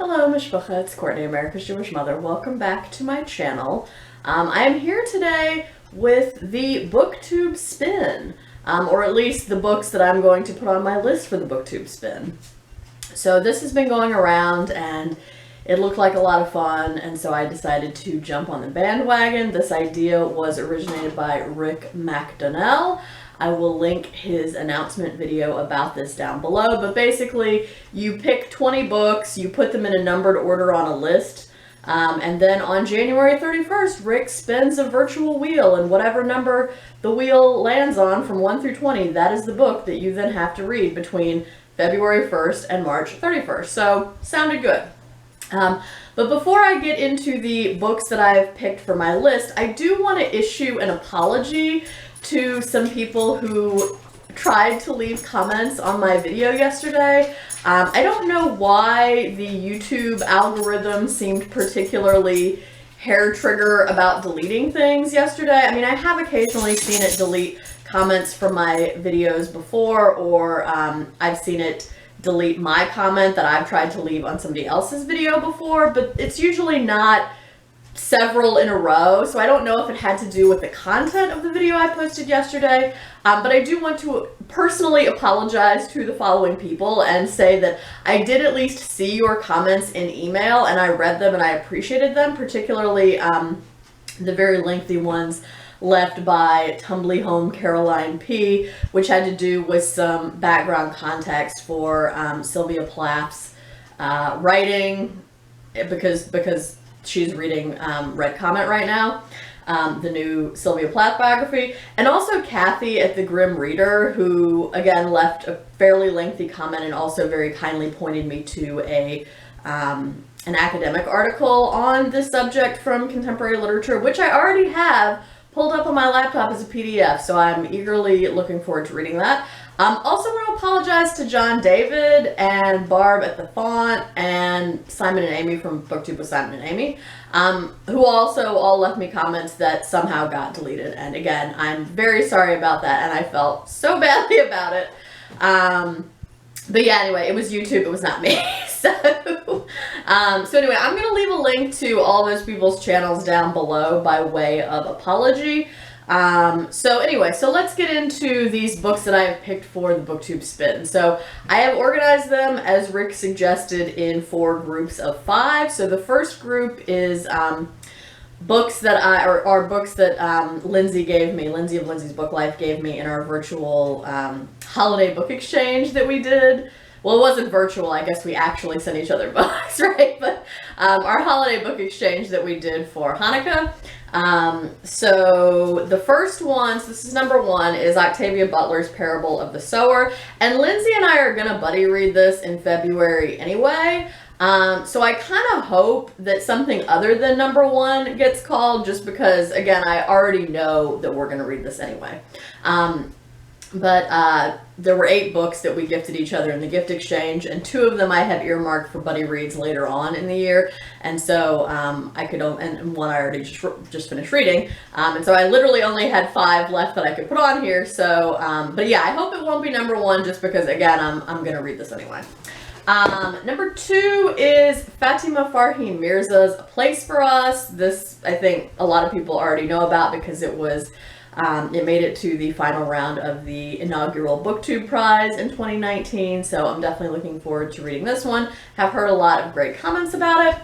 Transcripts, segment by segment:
Hello, Mishpacha, it's Courtney, America's Jewish Mother. Welcome back to my channel. I am here today with the BookTube Spin, or at least the books that I'm going to put on my list for the BookTube Spin. So this has been going around and it looked like a lot of fun, and so I decided to jump on the bandwagon. This idea was originated by Rick Mcdonnell. I will link his announcement video about this down below, but basically you pick 20 books, you put them in a numbered order on a list, and then on January 31st, Rick spins a virtual wheel, and whatever number the wheel lands on from 1 through 20, that is the book that you then have to read between February 1st and March 31st. So, sounded good. But before I get into the books that I've picked for my list, I do want to issue an apology to some people who tried to leave comments on my video yesterday. I don't know why the YouTube algorithm seemed particularly hair trigger about deleting things yesterday. I mean, I have occasionally seen it delete comments from my videos before, or I've seen it delete my comment that I've tried to leave on somebody else's video before, but it's usually not several in a row, so I don't know if it had to do with the content of the video I posted yesterday, but I do want to personally apologize to the following people and say that I did at least see your comments in email, and I read them and I appreciated them, particularly the very lengthy ones left by Tumbly Home Caroline P, which had to do with some background context for Sylvia Plath's writing, because she's reading Red Comet right now, the new Sylvia Plath biography, and also Kathy at the Grim Reader, who again left a fairly lengthy comment and also very kindly pointed me to an academic article on this subject from contemporary literature, which I already have pulled up on my laptop as a PDF, so I'm eagerly looking forward to reading that. Also want to apologize to John David and Barb at the Font and Simon and Amy from BookTube with Simon and Amy, who also all left me comments that somehow got deleted. And again, I'm very sorry about that, and I felt so badly about it. But yeah, anyway, it was YouTube, it was not me. So anyway, I'm going to leave a link to all those people's channels down below by way of apology. So let's get into these books that I have picked for the BookTube Spin. So I have organized them, as Rick suggested, in 4 groups of 5. So the first group is books that are books that Lindsay gave me, Lindsay of Lindsay's Book Life gave me in our virtual holiday book exchange that we did. Well, it wasn't virtual, I guess we actually sent each other books, right? But our holiday book exchange that we did for Hanukkah. So the first one, so this is number 1, is Octavia Butler's Parable of the Sower. And Lindsay and I are going to buddy read this in February anyway. So I kind of hope that something other than number 1 gets called, just because, again, I already know that we're going to read this anyway. But there were 8 books that we gifted each other in the gift exchange, and 2 of them I had earmarked for buddy reads later on in the year, and so I could, and one I already just finished reading, and so I literally only had 5 left that I could put on here. So, but yeah, I hope it won't be number 1, just because, again, I'm gonna read this anyway. Number 2 is Fatima Farheen Mirza's A Place for Us. This, I think, a lot of people already know about because it was. It made it to the final round of the inaugural BookTube Prize in 2019, so I'm definitely looking forward to reading this one. Have heard a lot of great comments about it.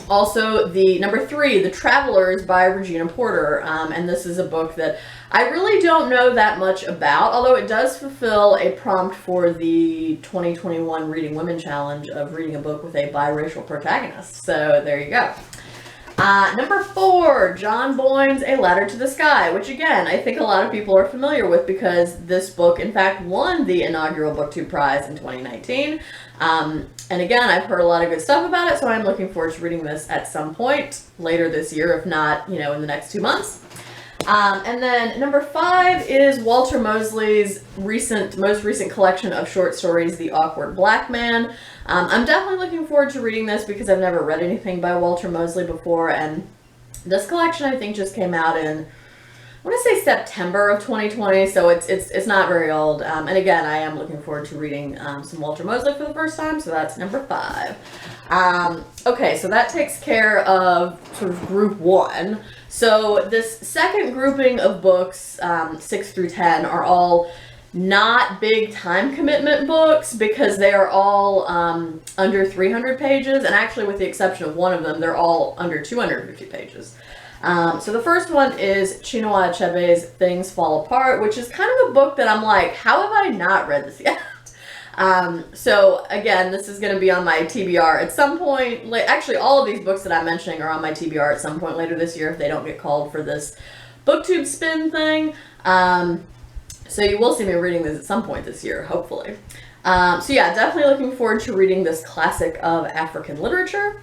Also, the number 3, The Travelers by Regina Porter, and this is a book that I really don't know that much about, although it does fulfill a prompt for the 2021 Reading Women Challenge of reading a book with a biracial protagonist, so there you go. Number 4, John Boyne's A Ladder to the Sky, which again, I think a lot of people are familiar with because this book, in fact, won the inaugural BookTube Prize in 2019. And again, I've heard a lot of good stuff about it, so I'm looking forward to reading this at some point later this year, if not, in the next 2 months. And then number 5 is Walter Mosley's most recent collection of short stories, The Awkward Black Man. I'm definitely looking forward to reading this because I've never read anything by Walter Mosley before, and this collection I think just came out in want to say September of 2020, so it's not very old. And again, I am looking forward to reading some Walter Mosley for the first time, so that's number 5. Okay, so that takes care of sort of group 1. So this second grouping of books, 6 through 10, are all not big time commitment books because they are all under 300 pages, and actually with the exception of one of them, they're all under 250 pages. So the first one is Chinua Achebe's Things Fall Apart, which is kind of a book that I'm like, how have I not read this yet? So again, this is going to be on my TBR at some point. Actually, all of these books that I'm mentioning are on my TBR at some point later this year if they don't get called for this BookTube Spin thing. So you will see me reading this at some point this year, hopefully. So yeah, definitely looking forward to reading this classic of African literature.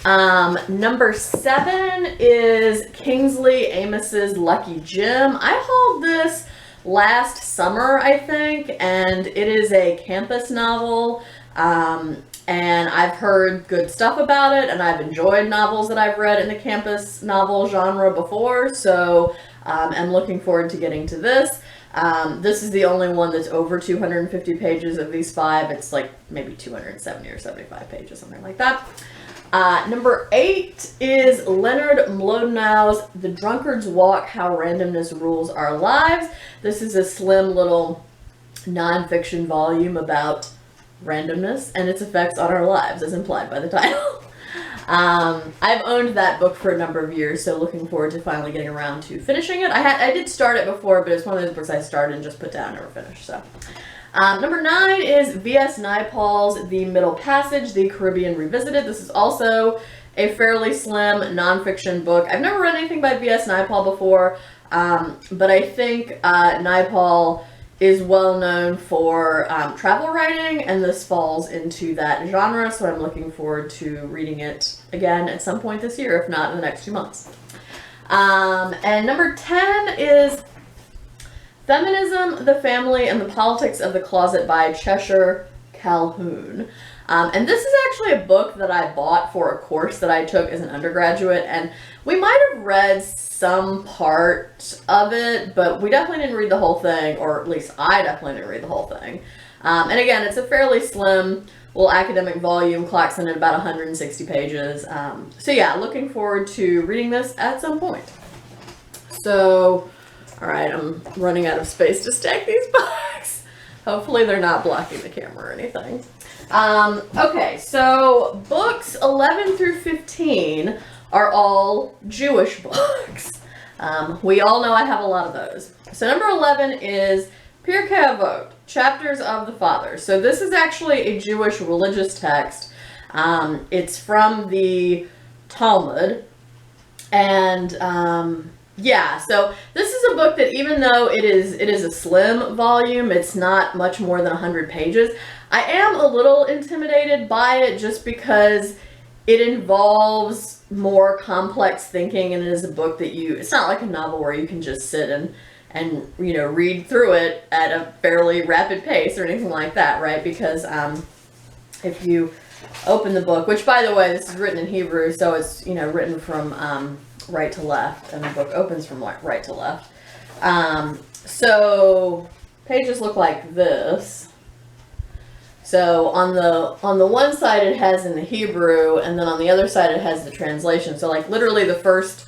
Number 7 is Kingsley Amos's Lucky Gem. I hauled this last summer, I think, and it is a campus novel, and I've heard good stuff about it, and I've enjoyed novels that I've read in the campus novel genre before, so I'm looking forward to getting to this. This is the only one that's over 250 pages of these 5. It's like maybe 270 or 75 pages, something like that. Number 8 is Leonard Mlodinow's The Drunkard's Walk, How Randomness Rules Our Lives. This is a slim little nonfiction volume about randomness and its effects on our lives, as implied by the title. I've owned that book for a number of years, so looking forward to finally getting around to finishing it. I did start it before, but it's one of those books I started and just put down and never finished, so. Number 9 is V.S. Naipaul's The Middle Passage, The Caribbean Revisited. This is also a fairly slim nonfiction book. I've never read anything by V.S. Naipaul before, but I think Naipaul is well known for travel writing, and this falls into that genre, so I'm looking forward to reading it again at some point this year, if not in the next 2 months. And number 10 is Feminism, the Family, and the Politics of the Closet by Cheshire, Calhoun. And this is actually a book that I bought for a course that I took as an undergraduate, and we might have read some part of it, but we definitely didn't read the whole thing, or at least I definitely didn't read the whole thing. And again, it's a fairly slim little academic volume, clocks in at about 160 pages. So yeah, looking forward to reading this at some point. So, alright, I'm running out of space to stack these books. Hopefully they're not blocking the camera or anything. Okay, so books 11 through 15 are all Jewish books. We all know I have a lot of those. So number 11 is Pirkei Avot, Chapters of the Fathers. So this is actually a Jewish religious text. It's from the Talmud. And yeah, so this is a book that even though it is a slim volume, it's not much more than 100 pages. I am a little intimidated by it just because it involves more complex thinking, and it is a book that it's not like a novel where you can just sit and you know, read through it at a fairly rapid pace or anything like that, right? Because if you open the book, which by the way, this is written in Hebrew, so it's, you know, written from right to left, and the book opens from right to left. So pages look like this. So on the one side it has in the Hebrew, and then on the other side it has the translation. So like literally the first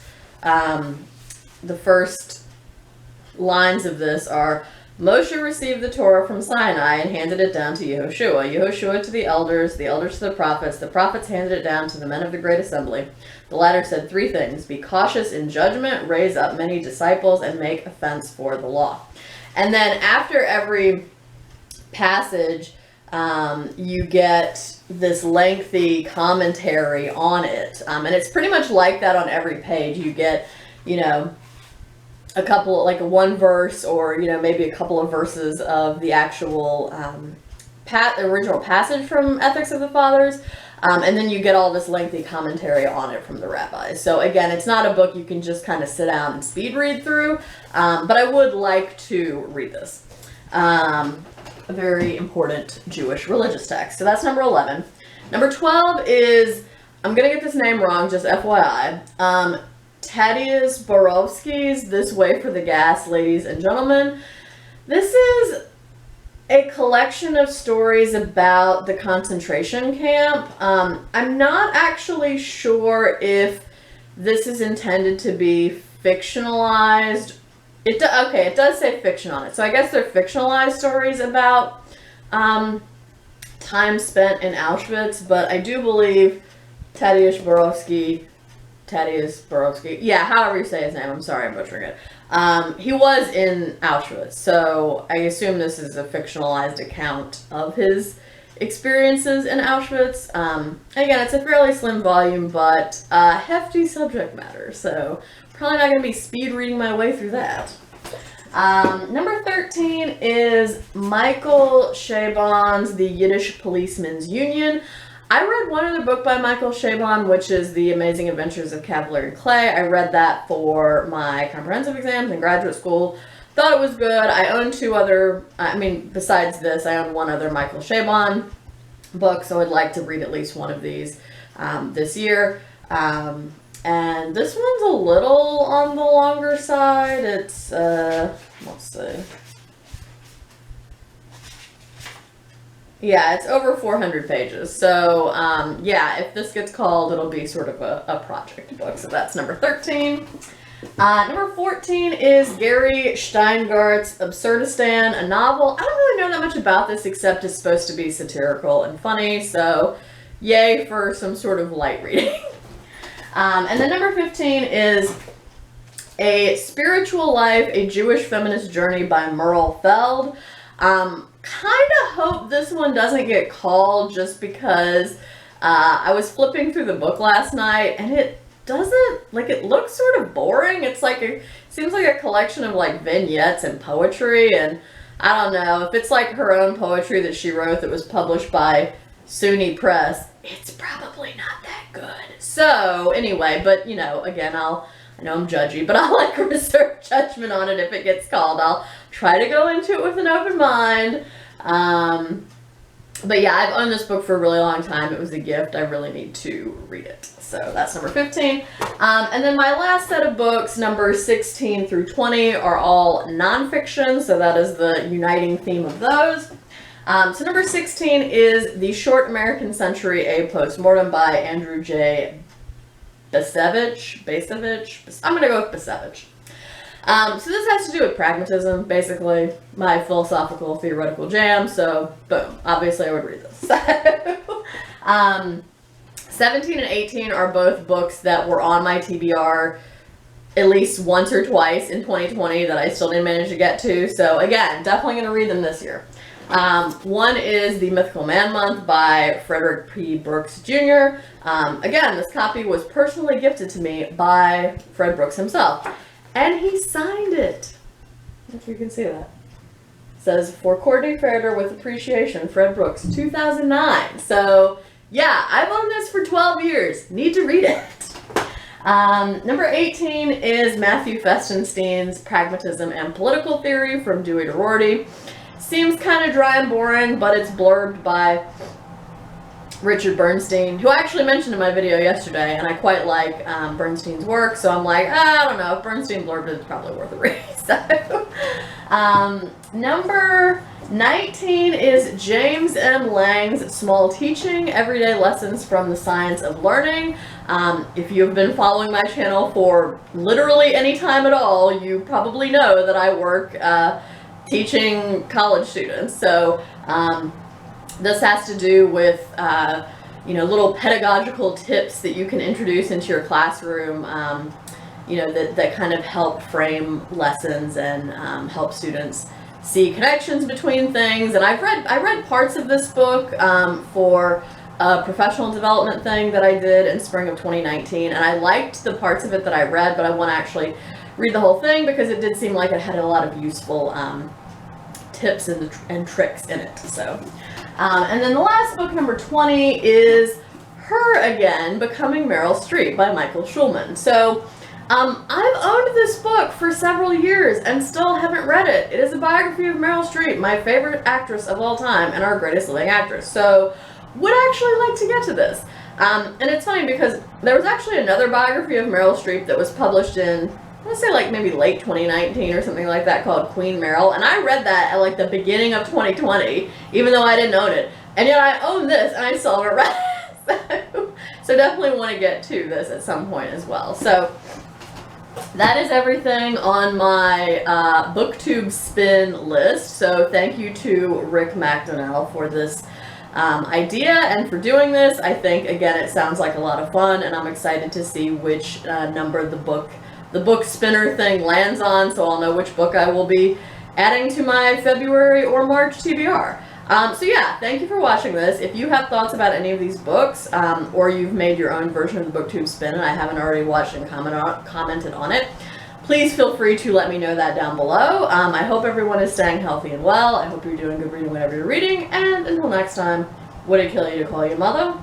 lines of this are, Moshe received the Torah from Sinai and handed it down to Yehoshua, Yehoshua to the elders to the prophets handed it down to the men of the great assembly. The latter said 3 things: be cautious in judgment, raise up many disciples, and make offense for the law. And then after every passage, you get this lengthy commentary on it. And it's pretty much like that on every page. You get, you know, a couple, like one verse, or, you know, maybe a couple of verses of the actual original passage from Ethics of the Fathers. And then you get all this lengthy commentary on it from the rabbis. So again, it's not a book you can just kind of sit down and speed read through. But I would like to read this. A very important Jewish religious text. So that's number 11. Number 12 is, I'm going to get this name wrong, just FYI, Tadeusz Borowski's This Way for the Gas, Ladies and Gentlemen. This is a collection of stories about the concentration camp. I'm not actually sure if this is intended to be fictionalized. It does say fiction on it. So I guess they're fictionalized stories about time spent in Auschwitz, but I do believe Tadeusz Borowski, yeah, however you say his name, I'm sorry, I'm butchering it. He was in Auschwitz, so I assume this is a fictionalized account of his experiences in Auschwitz. Again, it's a fairly slim volume, but hefty subject matter, so probably not going to be speed reading my way through that. Number 13 is Michael Chabon's The Yiddish Policemen's Union. I read one other book by Michael Chabon, which is The Amazing Adventures of Cavalier and Clay. I read that for my comprehensive exams in graduate school. Thought it was good. I own two other, besides this, I own one other Michael Chabon book, so I'd like to read at least one of these this year. And this one's a little on the longer side. It's, let's see. Yeah, it's over 400 pages. So, yeah, if this gets called, it'll be sort of a project book. So that's number 13. Number 14 is Gary Shteyngart's Absurdistan, a novel. I don't really know that much about this except it's supposed to be satirical and funny. So, yay for some sort of light reading. And then number 15 is A Spiritual Life, A Jewish Feminist Journey by Merle Feld. Kind of hope this one doesn't get called just because I was flipping through the book last night and it doesn't, it looks sort of boring. It's seems like a collection of vignettes and poetry, and I don't know, if it's her own poetry that she wrote that was published by SUNY Press, it's probably not that good. So anyway, but again, I know I'm judgy, but I'll reserve judgment on it if it gets called. I'll try to go into it with an open mind. But yeah, I've owned this book for a really long time. It was a gift. I really need to read it. So that's number 15. And then my last set of books, numbers 16 through 20, are all nonfiction. So that is the uniting theme of those. So number 16 is The Short American Century, A Postmortem by Andrew J. Basevich. I'm going to go with Basevich. So this has to do with pragmatism, basically, my philosophical theoretical jam, so boom, obviously I would read this. 17 and 18 are both books that were on my TBR at least once or twice in 2020 that I still didn't manage to get to, so again, definitely going to read them this year. One is The Mythical Man Month by Frederick P. Brooks Jr. Again, this copy was personally gifted to me by Fred Brooks himself. And he signed it. If you can see that. It says, for Courtney Fairder with appreciation, Fred Brooks, 2009. So, yeah, I've owned this for 12 years. Need to read it. Number 18 is Matthew Festenstein's Pragmatism and Political Theory from Dewey to Rorty. Seems kind of dry and boring, but it's blurbed by Richard Bernstein, who I actually mentioned in my video yesterday, and I quite like Bernstein's work, so I'm like, I don't know, if Bernstein blurbed it, it's probably worth a read. So, number 19 is James M. Lang's Small Teaching, Everyday Lessons from the Science of Learning. If you've been following my channel for literally any time at all, you probably know that I work teaching college students, so this has to do with, little pedagogical tips that you can introduce into your classroom, that kind of help frame lessons and help students see connections between things. And I read parts of this book for a professional development thing that I did in spring of 2019, and I liked the parts of it that I read, but I want to actually read the whole thing because it did seem like it had a lot of useful tips and tricks in it. So. And then the last book, number 20, is Her Again, Becoming Meryl Streep by Michael Schulman. So, I've owned this book for several years and still haven't read it. It is a biography of Meryl Streep, my favorite actress of all time and our greatest living actress. So, would actually like to get to this. And it's funny because there was actually another biography of Meryl Streep that was published in, I want to say like maybe late 2019 or something like that, called Queen Meryl. And I read that at like the beginning of 2020, even though I didn't own it. And yet I own this and I still haven't read it. So definitely want to get to this at some point as well. So that is everything on my BookTube Spin list. So thank you to Rick Mlodinow for this idea and for doing this. I think, again, it sounds like a lot of fun, and I'm excited to see which number the book spinner thing lands on, so I'll know which book I will be adding to my February or March TBR. So yeah, thank you for watching this. If you have thoughts about any of these books, or you've made your own version of the BookTube Spin and I haven't already watched and commented on it, please feel free to let me know that down below. I hope everyone is staying healthy and well. I hope you're doing good reading whenever you're reading. And until next time, would it kill you to call you mother?